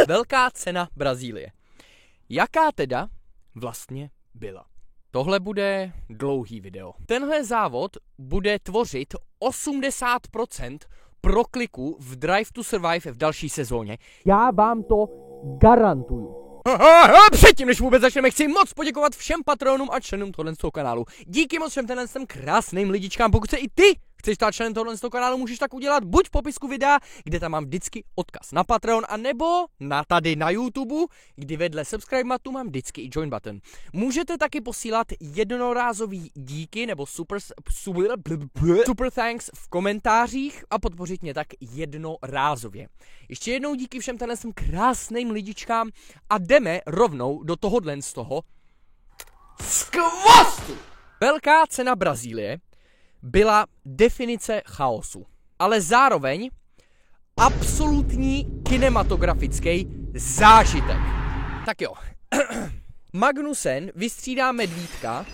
Velká cena Brazílie. Jaká teda vlastně byla? Tohle bude dlouhý video. Tenhle závod bude tvořit 80% prokliku v Drive to Survive v další sezóně. Já vám to garantuju. Předtím, než vůbec začneme, chci moc poděkovat všem patronům a členům tohle kanálu. Díky moc všem tenhle krásným lidičkám. Pokud se i ty chceš stát členem tohle kanálu, můžeš tak udělat buď v popisku videa, kde tam mám vždycky odkaz na Patreon, a nebo tady na YouTube, kdy vedle subscribe button mám vždycky i join button. Můžete taky posílat jednorázový díky nebo super thanks v komentářích a podpořit mě tak jednorázově. Ještě jednou díky všem tenhle krásným lidičkám a jdeme rovnou do tohohle z toho skvostu. Velká cena Brazílie byla definice chaosu, ale zároveň absolutní kinematografický zážitek. Tak jo, Magnussen vystřídá Medvídka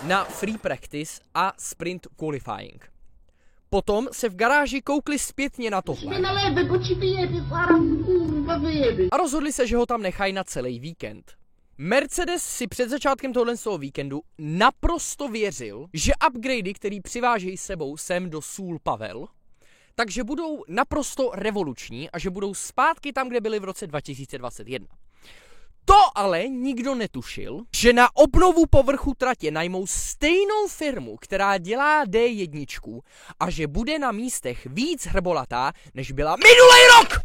na free practice a sprint qualifying. Potom se v garáži koukli zpětně na tohle a rozhodli se, že ho tam nechají na celý víkend. Mercedes si před začátkem tohle víkendu naprosto věřil, že upgradey, který přivážejí sebou sem do Sul Pavel, takže budou naprosto revoluční a že budou zpátky tam, kde byli v roce 2021. To ale nikdo netušil, že na obnovu povrchu tratě najmou stejnou firmu, která dělá D1 a že bude na místech víc hrbolatá, než byla minulý rok!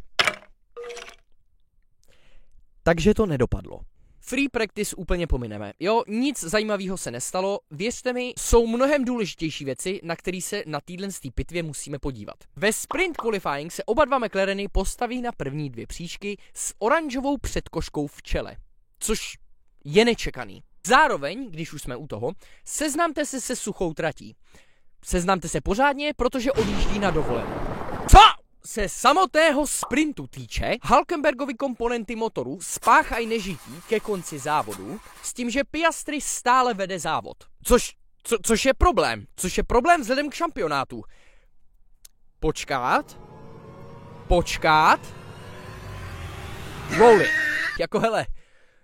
Takže to nedopadlo. Free practice úplně pomineme. Jo, nic zajímavého se nestalo. Věřte mi, jsou mnohem důležitější věci, na které se na téhle pitvě musíme podívat. Ve sprint qualifying se oba dva McLareny postaví na první dvě příčky s oranžovou předkoškou v čele, což je nečekaný. Zároveň, když už jsme u toho, seznamte se se suchou tratí. Seznamte se pořádně, protože odjíždí na dovolenou. Co se samotného sprintu týče, Hülkenbergovy komponenty motoru spáchají nežití ke konci závodu s tím, že Piastri stále vede závod. Což je problém. Což je problém vzhledem k šampionátu. Počkat. Roll it. Jako hele,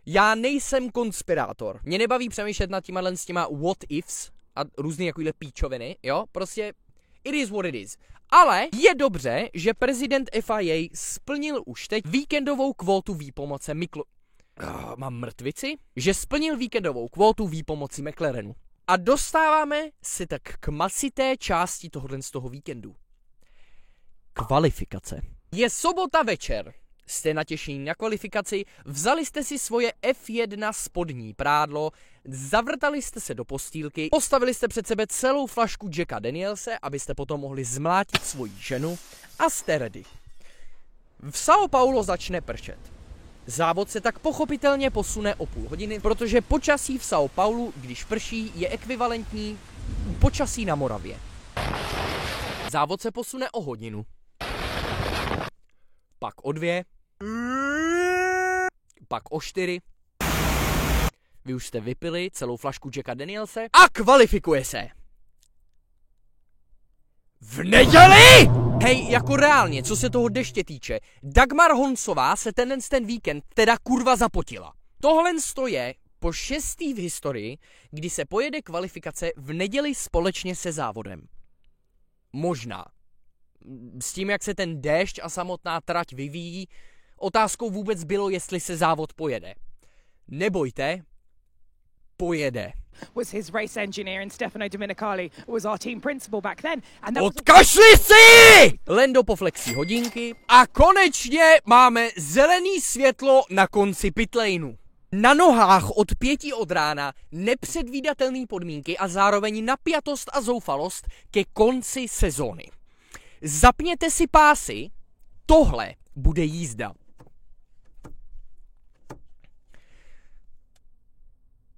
já nejsem konspirátor. Mě nebaví přemýšlet nad těma what ifs a různý takovýhle píčoviny, jo? Prostě it is what it is. Ale je dobře, že prezident FIA splnil už teď víkendovou kvótu výpomoce mám mrtvici? Že splnil víkendovou kvótu výpomoci McLarenu. A dostáváme se tak k masité části tohohle z toho víkendu. Kvalifikace. Je sobota večer. Jste natěšení na kvalifikaci, vzali jste si svoje F1 spodní prádlo, zavrtali jste se do postýlky, postavili jste před sebe celou flašku Jacka Danielse, abyste potom mohli zmlátit svoji ženu a jste ready. V São Paulo začne pršet. Závod se tak pochopitelně posune o půl hodiny, protože počasí v São Paulu, když prší, je ekvivalentní počasí na Moravě. Závod se posune o hodinu. Pak o 2, pak o 4. Vy už jste vypili celou flašku Jacka Danielse a kvalifikuje se. V neděli! Hej, jako reálně, co se toho deště týče, Dagmar Honsová se ten víkend teda kurva zapotila. Tohle je po 6. v historii, kdy se pojede kvalifikace v neděli společně se závodem. Možná. S tím, jak se ten déšť a samotná trať vyvíjí, otázkou vůbec bylo, jestli se závod pojede. Nebojte, pojede. Odkašli si! Lando poflexí hodinky a konečně máme zelený světlo na konci pitlaneu. Na nohách od 5 od rána nepředvídatelné podmínky a zároveň napjatost a zoufalost ke konci sezóny. Zapněte si pásy, tohle bude jízda.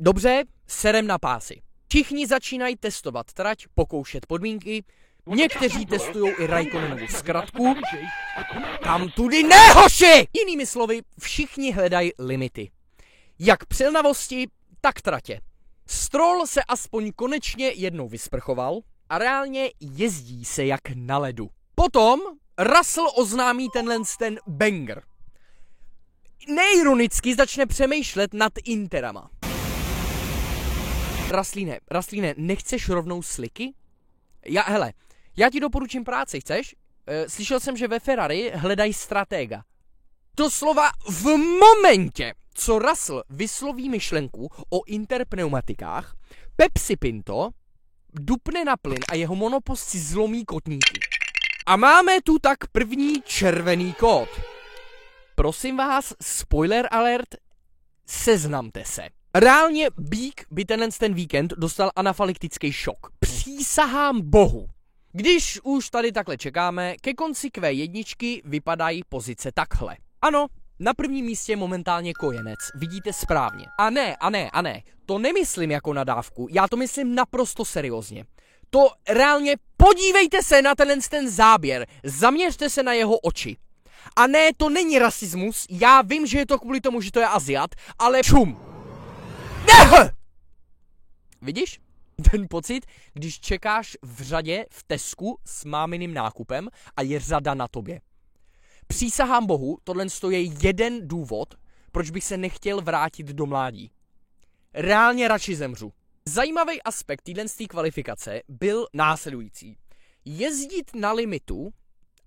Dobře, serem na pásy. Všichni začínají testovat trať, pokoušet podmínky, někteří testují i Raikkonenovu zkratku. Tam tudy ne, hoši! Jinými slovy, všichni hledají limity. Jak přilnavosti, tak tratě. Stroll se aspoň konečně jednou vysprchoval a reálně jezdí se jak na ledu. Potom Russell oznámí ten banger. Neironicky začne přemýšlet nad Interama. Rastlíne, nechceš rovnou sliky? Já ti doporučím práci, chceš? Slyšel jsem, že ve Ferrari hledají stratega. Doslova v momentě, co Russell vysloví myšlenku o interpneumatikách, Pepsi Pinto dupne na plyn a jeho monopost si zlomí kotníky. A máme tu tak první červený kód. Prosím vás, spoiler alert, seznamte se. Reálně Bík by ten víkend dostal anafylaktický šok. Přísahám bohu. Když už tady takhle čekáme, ke konci Q1 vypadají pozice takhle. Ano, na prvním místě momentálně Kojenec, vidíte správně. A ne, to nemyslím jako nadávku, já to myslím naprosto seriózně. To reálně podívejte se na ten záběr, zaměřte se na jeho oči. A ne, to není rasismus, já vím, že je to kvůli tomu, že to je Aziat, ale čum. Vidíš? Ten pocit, když čekáš v řadě v Tesku s máminým nákupem a je řada na tobě. Přísahám bohu, tohle je jeden důvod, proč bych se nechtěl vrátit do mládí. Reálně radši zemřu. Zajímavý aspekt téhle kvalifikace byl následující. Jezdit na limitu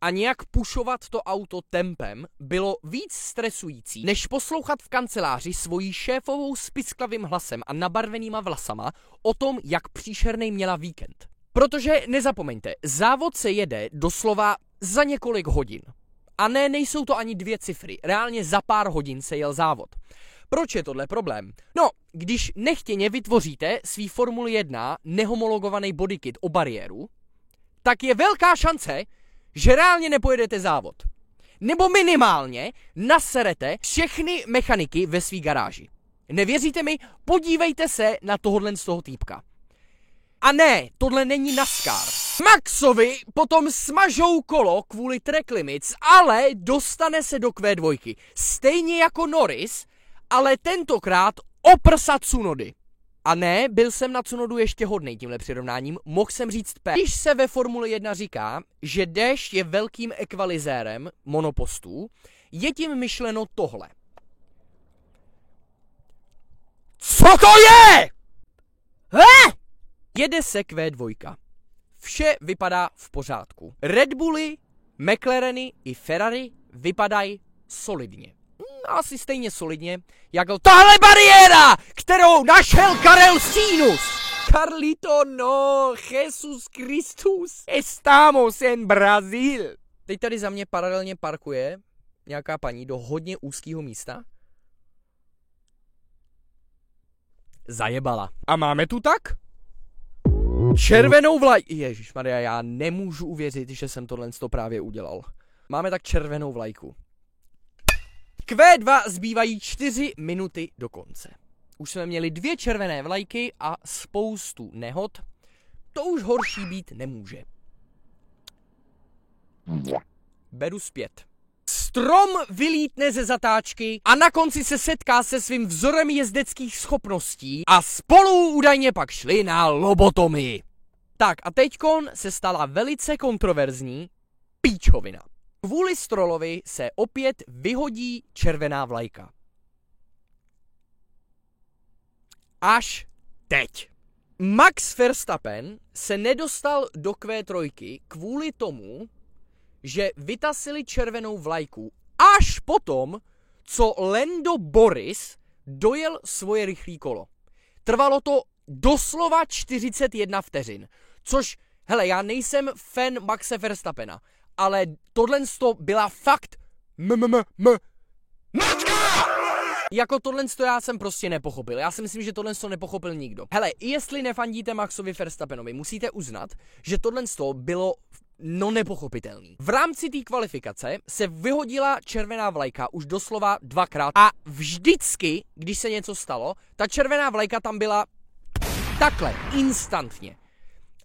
a nějak pušovat to auto tempem bylo víc stresující, než poslouchat v kanceláři svojí šéfovou s pisklavým hlasem a nabarvenýma vlasama o tom, jak příšernej měla víkend. Protože nezapomeňte, závod se jede doslova za několik hodin. A ne, nejsou to ani 2 cifry, reálně za pár hodin se jel závod. Proč je tohle problém? No, když nechtěně vytvoříte svý Formuli 1 nehomologovaný bodykit o bariéru, tak je velká šance, že reálně nepojedete závod. Nebo minimálně naserete všechny mechaniky ve svý garáži. Nevěříte mi? Podívejte se na tohohle z toho týpka. A ne, tohle není NASCAR. Maxovi potom smažou kolo kvůli track limits, ale dostane se do Q2. Stejně jako Norris, ale tentokrát o prsa Tsunody. A ne, byl jsem na Tsunodu ještě hodnej tímhle přirovnáním, mohl jsem říct P. Když se ve Formule 1 říká, že déšť je velkým ekvalizérem monopostů, je tím myšleno tohle. Co to je? Jede se Q2. Vše vypadá v pořádku. Red Bulli, McLareny i Ferrari vypadají solidně. Asi stejně solidně, jako tahle bariéra, kterou našel Karel Sinus. Carlito, no, Jesus Christus, estamos en Brasil. Teď tady za mě paralelně parkuje nějaká paní do hodně úzkého místa. Zajebala. A máme tu tak? Červenou vlajku. Ježišmarja, já nemůžu uvěřit, že jsem tohle právě udělal. Máme tak červenou vlajku. Q2 zbývají 4 minuty do konce. Už jsme měli 2 červené vlajky a spoustu nehod. To už horší být nemůže. Beru zpět. Strom vylítne ze zatáčky a na konci se setká se svým vzorem jezdeckých schopností a spolu údajně pak šli na lobotomii. Tak a teďkon se stala velice kontroverzní píčovina. Kvůli Strollovi se opět vyhodí červená vlajka. Až teď. Max Verstappen se nedostal do Q3 kvůli tomu, že vytasili červenou vlajku až potom, co Lando Norris dojel svoje rychlé kolo. Trvalo to doslova 41 vteřin, což, hele, já nejsem fan Maxe Verstappena, ale tohle byla fakt jako tohle já jsem prostě nepochopil. Já si myslím, že tohle nepochopil nikdo. Hele, jestli nefandíte Maxovi Verstappenovi, musíte uznat, že tohle bylo nepochopitelný. V rámci té kvalifikace se vyhodila červená vlajka už doslova 2krát a vždycky, když se něco stalo, ta červená vlajka tam byla takhle, instantně.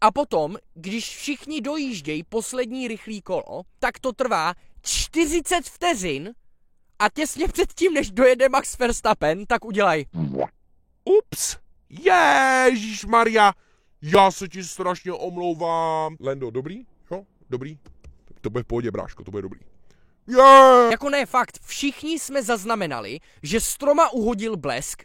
A potom, když všichni dojíždějí poslední rychlý kolo, tak to trvá 40 vteřin a těsně předtím, než dojede Max Verstappen, tak udělaj. Ups, Ježišmarja, já se ti strašně omlouvám. Lando, dobrý? Jo, dobrý. To bude v pohodě, bráško, to bude dobrý. Yeah! Jako ne, fakt, všichni jsme zaznamenali, že stroma uhodil blesk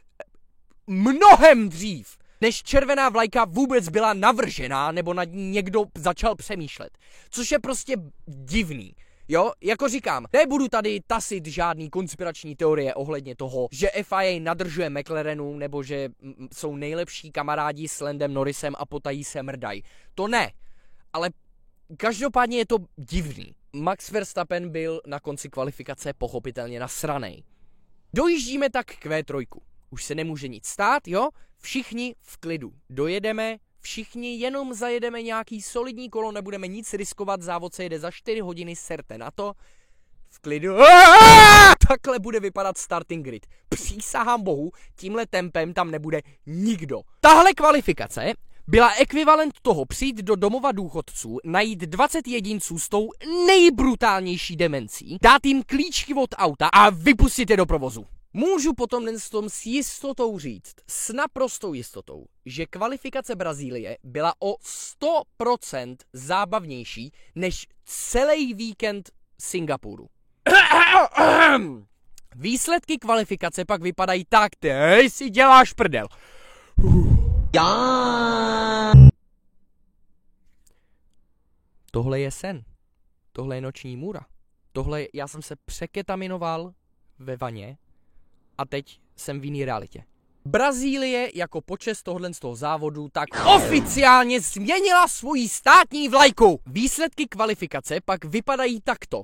mnohem dřív, než červená vlajka vůbec byla navržená, nebo nad ní někdo začal přemýšlet. Což je prostě divný. Jo, jako říkám, nebudu tady tasit žádný konspirační teorie ohledně toho, že FIA nadržuje McLarenu, nebo že jsou nejlepší kamarádi s Landem Norrisem a potají se mrdají. To ne, ale každopádně je to divný. Max Verstappen byl na konci kvalifikace pochopitelně nasranej. Dojíždíme tak k V3. Už se nemůže nic stát, jo? Všichni v klidu. Dojedeme, všichni jenom zajedeme nějaký solidní kolo, nebudeme nic riskovat, závod se jede za 4 hodiny, serte na to. V klidu. Takhle bude vypadat starting grid. Přísahám bohu, tímhle tempem tam nebude nikdo. Tahle kvalifikace byla ekvivalent toho přijít do domova důchodců, najít 20 jedinců s tou nejbrutálnější demencí, dát jim klíčky od auta a vypustit je do provozu. Můžu potom s jistotou říct, s naprostou jistotou, že kvalifikace Brazílie byla o 100% zábavnější než celý víkend Singapuru. Výsledky kvalifikace pak vypadají tak, ty si děláš prdel. Tohle je sen. Tohle je noční můra. Já jsem se překetaminoval ve vaně a teď jsem v jiný realitě. Brazílie jako počest tohle z toho závodu tak oficiálně změnila svoji státní vlajku. Výsledky kvalifikace pak vypadají takto.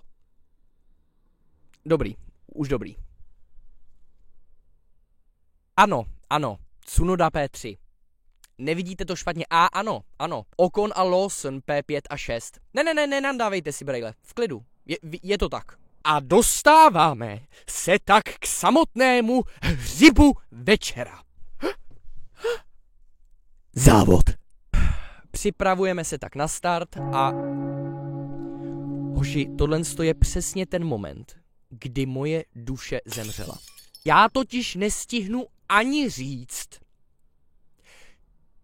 Dobrý, už dobrý. Ano, Tsunoda P3. Nevidíte to špatně? Ano. Ocon a Lawson P5 a 6. Ne, nandávejte si, brejle. V klidu. Je to tak. A dostáváme se tak k samotnému hřibu večera. Závod. Připravujeme se tak na start a... Hoši, tohle je přesně ten moment, kdy moje duše zemřela. Já totiž nestihnu ani říct,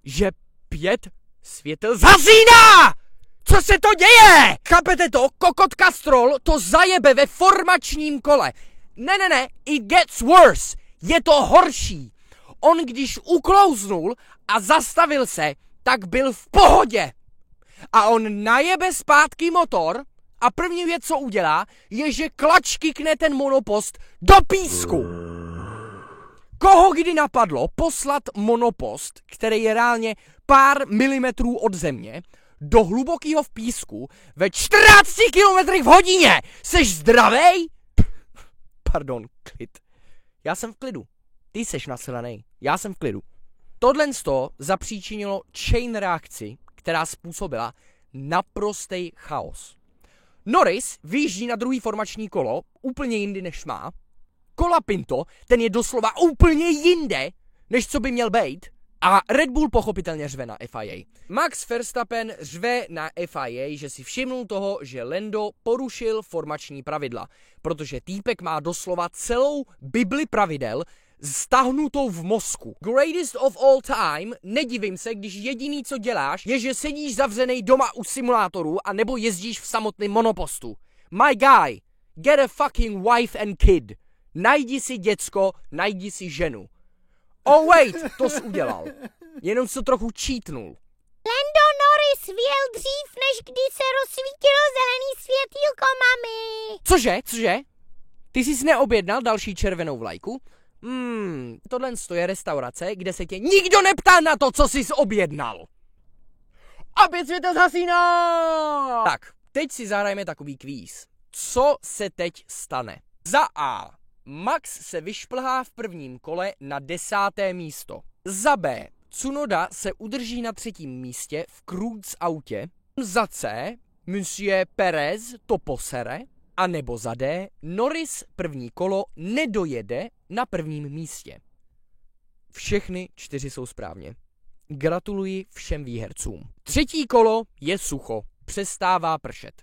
že 5 světel zhasíná! Co se to děje? Chápete to? Kokot Castrol to zajebe ve formačním kole. Ne, it gets worse. Je to horší. On když uklouznul a zastavil se, tak byl v pohodě. A on najebe zpátky motor a první věc, co udělá, je, že klačkykne ten monopost do písku. Koho kdy napadlo poslat monopost, který je reálně pár milimetrů od země, do hlubokého v písku ve 14 km v hodině? Seš zdravej? Pardon, klid. Já jsem v klidu. Ty seš nasranej. Já jsem v klidu. Tohle zapříčinilo chain reakci, která způsobila naprostej chaos. Norris vyjíždí na druhý formační kolo, úplně jindy než má. Colapinto, ten je doslova úplně jinde, než co by měl být. A Red Bull pochopitelně řve na FIA. Max Verstappen řve na FIA, že si všimnul toho, že Lando porušil formační pravidla, protože týpek má doslova celou bibli pravidel stahnutou v mozku. Greatest of all time, nedivím se, když jediný, co děláš, je, že sedíš zavřenej doma u simulátoru a nebo jezdíš v samotném monopostu. My guy, get a fucking wife and kid. Najdi si děcko, najdi si ženu. Oh wait, to jsi udělal. Jenom se trochu cheatnul. Lando Norris vyjel dřív, než kdy se rozsvítilo zelený světýlko, mami. Cože? Ty jsi neobjednal další červenou vlajku? Tohle je restaurace, kde se tě nikdo neptá na to, co jsi objednal. A 5 světel zhasíná! Tak, teď si zahrajeme takový kvíz. Co se teď stane? Za A. Max se vyšplhá v prvním kole na 10. místo. Za B. Tsunoda se udrží na 3. místě v cruise autě. Za C. Monsieur Perez to posere. A nebo za D. Norris první kolo nedojede na prvním místě. Všechny 4 jsou správně. Gratuluji všem výhercům. 3. kolo je sucho. Přestává pršet.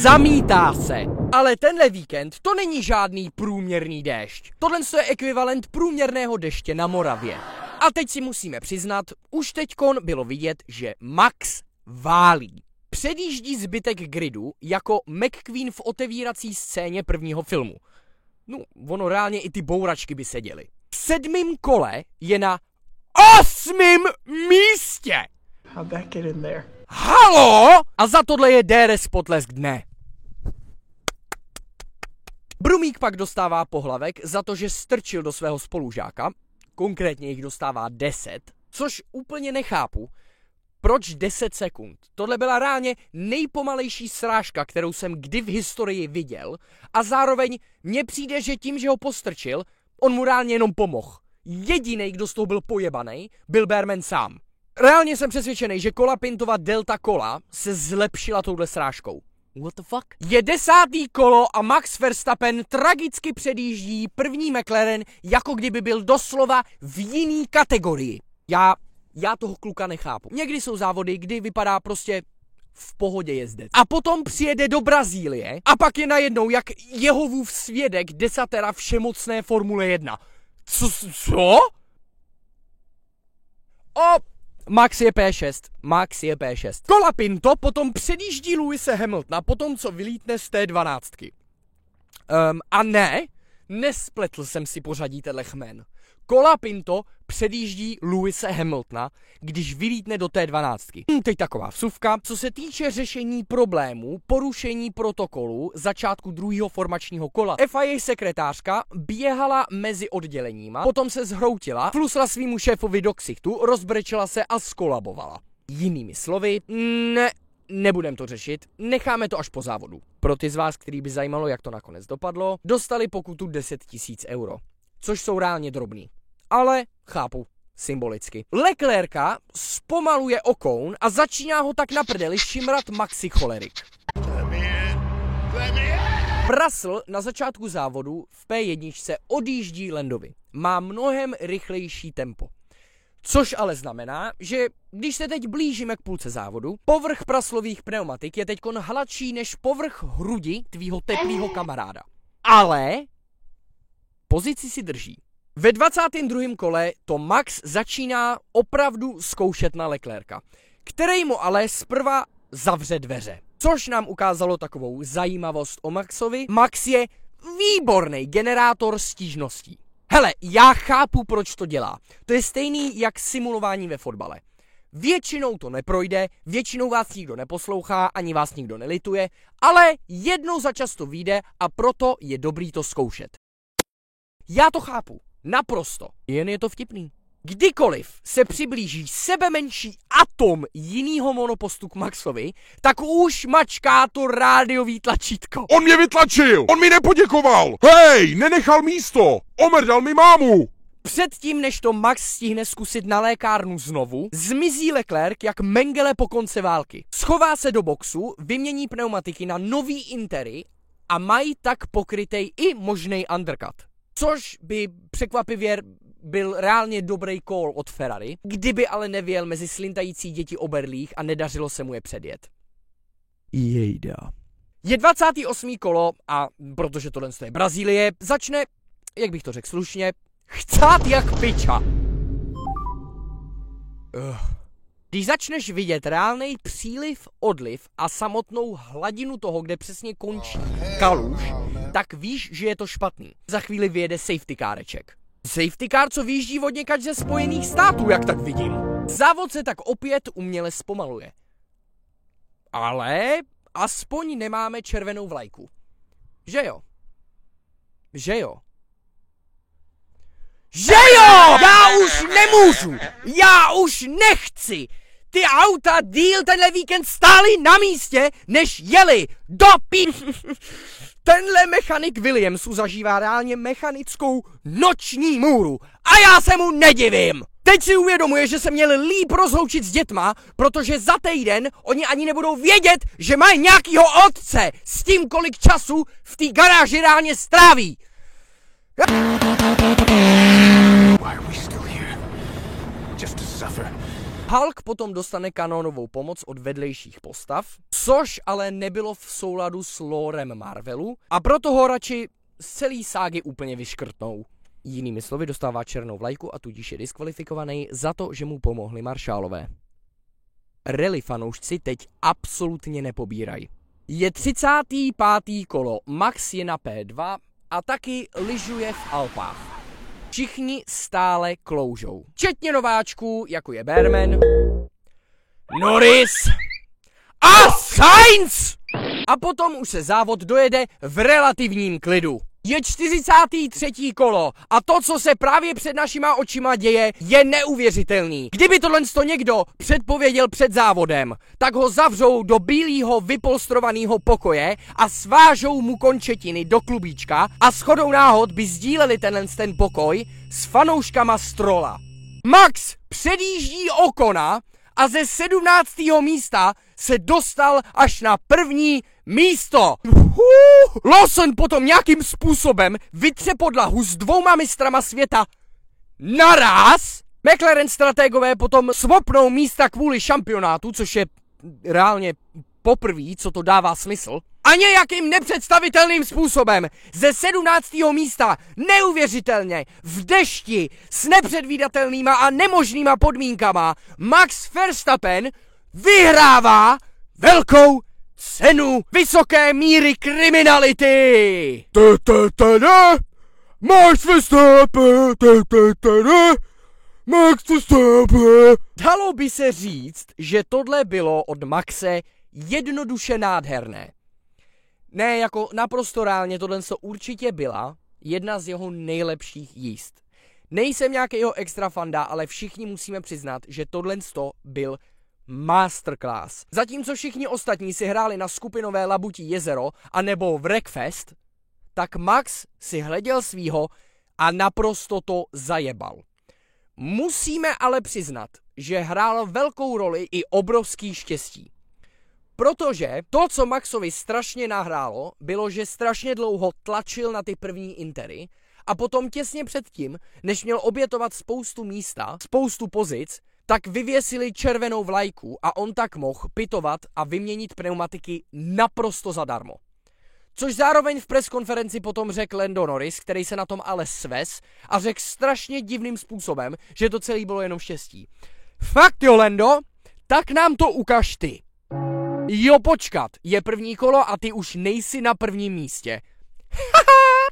Zamítá se. Ale tenhle víkend to není žádný průměrný déšť. Tohle je ekvivalent průměrného deště na Moravě. A teď si musíme přiznat, už teďkon bylo vidět, že Max válí. Předjíždí zbytek gridu jako McQueen v otevírací scéně prvního filmu. No, ono reálně i ty bouračky by seděly. V 7. kole je na 8. místě! How'd that get in there? Halo! A za tohle je DRS potlesk dne. Brumík pak dostává pohlavek za to, že strčil do svého spolužáka, konkrétně jich dostává 10, což úplně nechápu. Proč 10 sekund? Tohle byla reálně nejpomalejší srážka, kterou jsem kdy v historii viděl a zároveň mně přijde, že tím, že ho postrčil, on mu reálně jenom pomohl. Jedinej, kdo z toho byl pojebanej, byl Bearman sám. Reálně jsem přesvědčený, že Colapintova Delta kola se zlepšila touhle srážkou. What the fuck? Je 10. kolo a Max Verstappen tragicky předjíždí první McLaren, jako kdyby byl doslova v jiný kategorii. Já toho kluka nechápu. Někdy jsou závody, kdy vypadá prostě v pohodě jezdec. A potom přijede do Brazílie a pak je najednou jak Jehovův svědek desatera všemocné Formule 1. Co? Max je P6. Colapinto potom předjíždí Lewise Hamiltona potom, co vylítne z té 12. A nespletl jsem si pořadí tenhle chmen. Colapinto předjíždí Lewise Hamiltona, když vylítne do té 12. Teď taková vsuvka. Co se týče řešení problémů, porušení protokolu začátku druhého formačního kola, FIA sekretářka běhala mezi odděleníma, potom se zhroutila, flusla svýmu šéfovi do ksichtu, rozbrečela se a skolabovala. Jinými slovy, nebudem to řešit, necháme to až po závodu. Pro ty z vás, který by zajímalo, jak to nakonec dopadlo, dostali pokutu 10 000 euro, což jsou reálně drobný. Ale chápu, symbolicky. Leclerca zpomaluje Ocon a začíná ho tak na prdeli šimrat Maxi cholerik. Russell na začátku závodu v P1 odjíždí Landovi. Má mnohem rychlejší tempo. Což ale znamená, že když se teď blížíme k půlce závodu, povrch praslových pneumatik je teďkon hladší než povrch hrudi tvýho teplýho kamaráda. Ale pozici si drží. Ve 22. kole to Max začíná opravdu zkoušet na Leclerca, který mu ale zprva zavře dveře. Což nám ukázalo takovou zajímavost o Maxovi. Max je výborný generátor stížností. Hele, já chápu, proč to dělá. To je stejný jak simulování ve fotbale. Většinou to neprojde, většinou vás nikdo neposlouchá, ani vás nikdo nelituje, ale jednou za čas to vyjde a proto je dobrý to zkoušet. Já to chápu. Naprosto. Jen je to vtipný. Kdykoliv se přiblíží sebemenší atom jinýho monopostu k Maxovi, tak už mačká to rádiový tlačítko. On mě vytlačil! On mi nepoděkoval! Hej, nenechal místo! Omrdal mi mámu! Předtím, než to Max stihne zkusit na lékárnu znovu, zmizí Leclerc jak Mengele po konci války. Schová se do boxu, vymění pneumatiky na nový Intery a mají tak pokrytej i možnej undercut. Což by překvapivě byl reálně dobrý call od Ferrari, kdyby ale nevěl mezi slintající děti oberlých a nedařilo se mu je předjet. Jejda. Je 28. kolo a protože tohle je Brazílie, začne, jak bych to řekl slušně, chcát jak piča. Když začneš vidět reálnej příliv, odliv a samotnou hladinu toho, kde přesně končí kaluž, tak víš, že je to špatný. Za chvíli vyjede safety káreček. Safety car, co vyjíždí od někač ze Spojených států, jak tak vidím. Závod se tak opět uměle zpomaluje. Ale aspoň nemáme červenou vlajku. Že jo? Že jo? Že jo! Já už nemůžu! Já už nechci! Ty auta díl tenhle víkend stály na místě, než jeli do Tenhle mechanik Williamsu zažívá reálně mechanickou noční můru a já se mu nedivím! Teď si uvědomuje, že se měli líp rozloučit s dětma, protože za týden oni ani nebudou vědět, že mají nějakýho otce s tím, kolik času v té garáži reálně stráví. Hulk potom dostane kanónovou pomoc od vedlejších postav, což ale nebylo v souladu s lorem Marvelu a proto ho radši z celý ságy úplně vyškrtnou. Jinými slovy dostává černou vlajku a tudíž je diskvalifikovaný za to, že mu pomohli maršálové. rally fanoušci teď absolutně nepobírají. Je 35. kolo, Max je na P2 a taky lyžuje v Alpách. Všichni stále kloužou. Včetně nováčků, jako je Behrman, Norris a Sainz! A potom už se závod dojede v relativním klidu. Je 43. kolo a to, co se právě před našima očima děje, je neuvěřitelný. Kdyby tohle někdo předpověděl před závodem, tak ho zavřou do bílého vypolstrovaného pokoje a svážou mu končetiny do klubíčka a shodou náhod by sdíleli ten pokoj s fanouškama Strolla. Max předjíždí Ocona a ze 17. místa se dostal až na první místo. Lawson potom nějakým způsobem vytře podlahu s 2 mistrama světa naraz. McLaren strategové potom swapnou místa kvůli šampionátu, což je reálně poprvé, co to dává smysl. A nějakým nepředstavitelným způsobem ze 17. místa neuvěřitelně v dešti s nepředvídatelnýma a nemožnýma podmínkama Max Verstappen vyhrává velkou cenu vysoké míry kriminality. Max Verstappen, Max Verstappen. Dalo by se říct, že tohle bylo od Maxe jednoduše nádherné. Ne, jako naprosto reálně tohle určitě byla jedna z jeho nejlepších jízd. Nejsem nějaký jeho extra fanda, ale všichni musíme přiznat, že tohle byl masterclass. Zatímco všichni ostatní si hráli na skupinové Labutí jezero a nebo v Wreckfest, tak Max si hleděl svýho a naprosto to zajebal. Musíme ale přiznat, že hrál velkou roli i obrovský štěstí. Protože to, co Maxovi strašně nahrálo, bylo, že strašně dlouho tlačil na ty první intery a potom těsně předtím, než měl obětovat spoustu místa, spoustu pozic, tak vyvěsili červenou vlajku a on tak mohl pitovat a vyměnit pneumatiky naprosto zadarmo. Což zároveň v preskonferenci potom řekl Lando Norris, který se na tom ale svez a řekl strašně divným způsobem, že to celé bylo jenom štěstí. Fakt jo, Lando, tak nám to ukaž ty. Jo, počkat, je první kolo a ty už nejsi na prvním místě.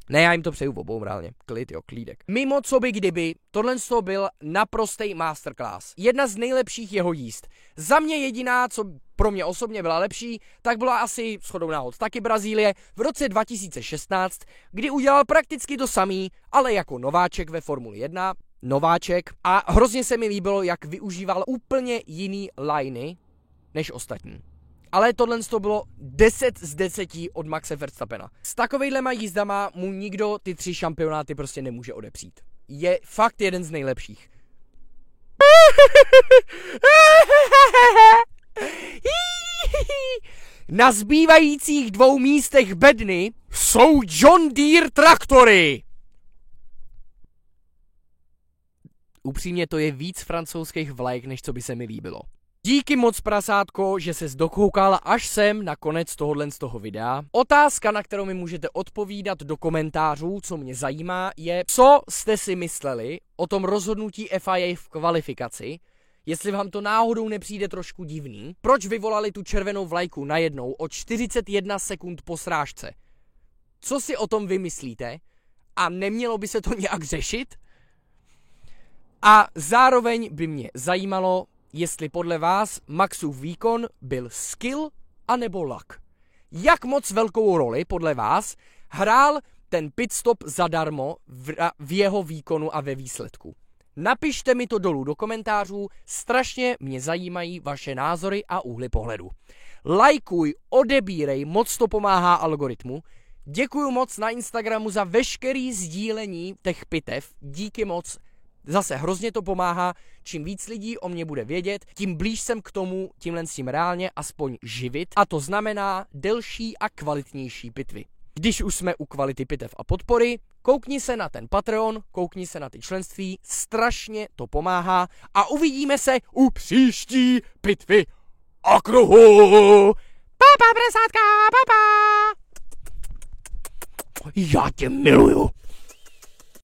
Ne, já jim to přeju obou reálně. Klid, jo, klídek. Mimo co by kdyby, tohle byl naprostej masterclass. Jedna z nejlepších jeho jízd. Za mě jediná, co pro mě osobně byla lepší, tak byla asi shodou náhod taky Brazílie v roce 2016, kdy udělal prakticky to samý, ale jako nováček ve Formuli 1. Nováček. A hrozně se mi líbilo, jak využíval úplně jiný liney než ostatní. Ale tohle bylo 10 z 10 od Maxe Verstappena. S takovejhlema jízdama mu nikdo ty 3 šampionáty prostě nemůže odepřít. Je fakt jeden z nejlepších. Na zbývajících 2 místech bedny jsou John Deere traktory. Upřímně to je víc francouzských vlajek, než co by se mi líbilo. Díky moc, prasátko, že ses dokoukal až sem na konec tohohle z toho videa. Otázka, na kterou mi můžete odpovídat do komentářů, co mě zajímá, je, co jste si mysleli o tom rozhodnutí FIA v kvalifikaci, jestli vám to náhodou nepřijde trošku divný, proč vyvolali tu červenou vlajku najednou o 41 sekund po srážce. Co si o tom vymyslíte? A nemělo by se to nějak řešit? A zároveň by mě zajímalo, jestli podle vás Maxův výkon byl skill anebo luck. Jak moc velkou roli podle vás hrál ten pitstop zadarmo v jeho výkonu a ve výsledku? Napište mi to dolů do komentářů, strašně mě zajímají vaše názory a úhly pohledu. Lajkuj, odebírej, moc to pomáhá algoritmu. Děkuju moc na Instagramu za veškerý sdílení těch pitev, díky moc. Zase hrozně to pomáhá, čím víc lidí o mě bude vědět, tím blíž jsem k tomu tímhle s tím reálně aspoň živit a to znamená delší a kvalitnější pitvy. Když už jsme u kvality pitev a podpory, koukni se na ten Patreon, koukni se na ty členství, strašně to pomáhá a uvidíme se u příští pitvy okruhu. Papa, prasátka, papa! Já tě miluju.